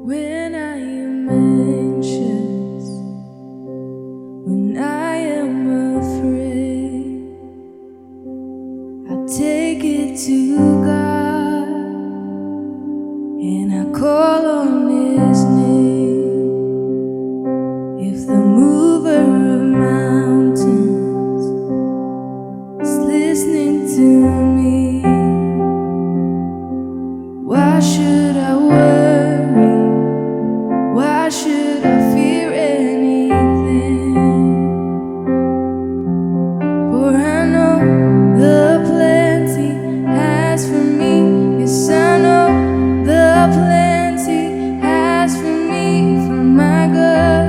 When I am anxious, when I am afraid, I take it to God and I call on His name. If the mover of mountains is listening to me, why should I worry? Why should I fear anything? For I know the plans He has for me. Yes, I know the plans He has for me, for my good,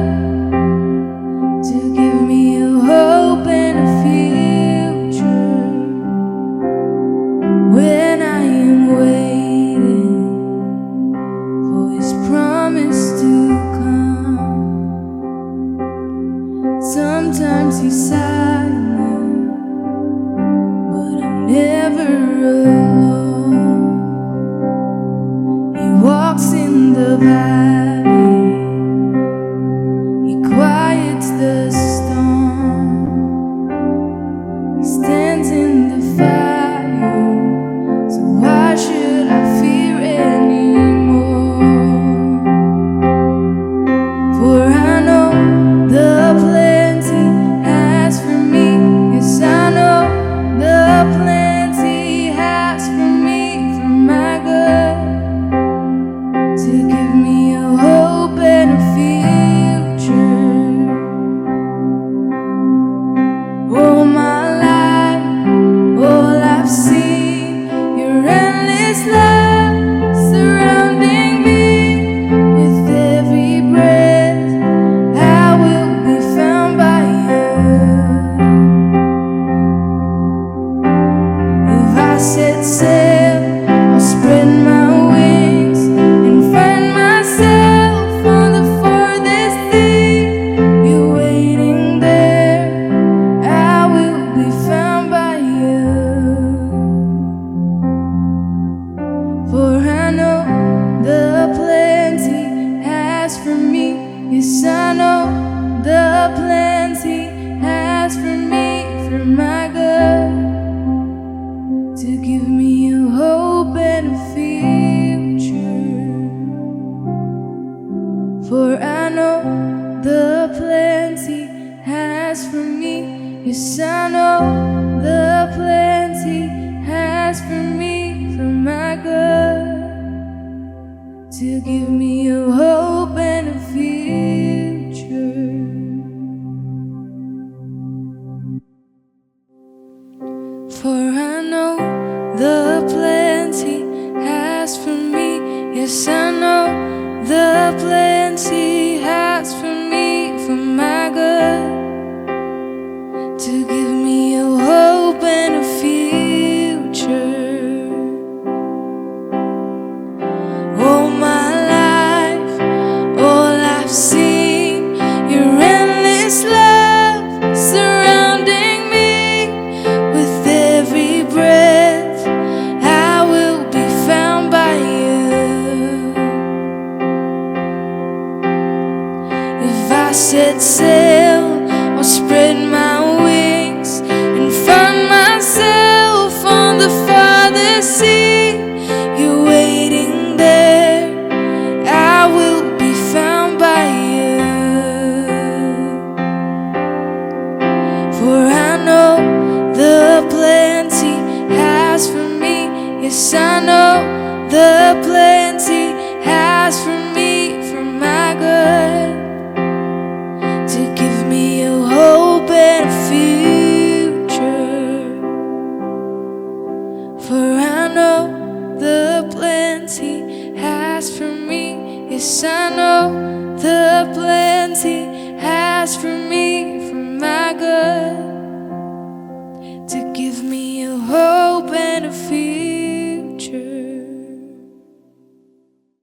to give me a hope and a future. When I am waiting for His promise to come, sometimes He's silent, but I'm never alone. He walks in the valley, He quiets the storm. He stands in the fire, so why should I fear anymore? For I know the plans He has for me. Yes, I know the plans He has for me, for my good, to give me a hope and a future. All my life, all I've seen, Your endless love surrounding me. With every breath, I will be found by You. If I set sail, I'll spread my wings and find myself on the farthest sea. You're waiting there, I will be found by You. For I know the plans He has for me. Yes, I know the plans He has for me, for my good, to give me a hope and a future. For I know the plans He has for me. Yes, I know the plans He has for me, for my good, to give me a hope and a future. For I know the plans He has for me. Yes, I know the plans He has for me, for my good, to give me a hope and a future. All my life, all I've seen, Your endless love surrounding me. With every breath, I will be found by You. If I set sail, I'll spread my wings and find myself on the farthest sea. You're waiting there, I will be found by You. For I know the plans He has for me. Yes, I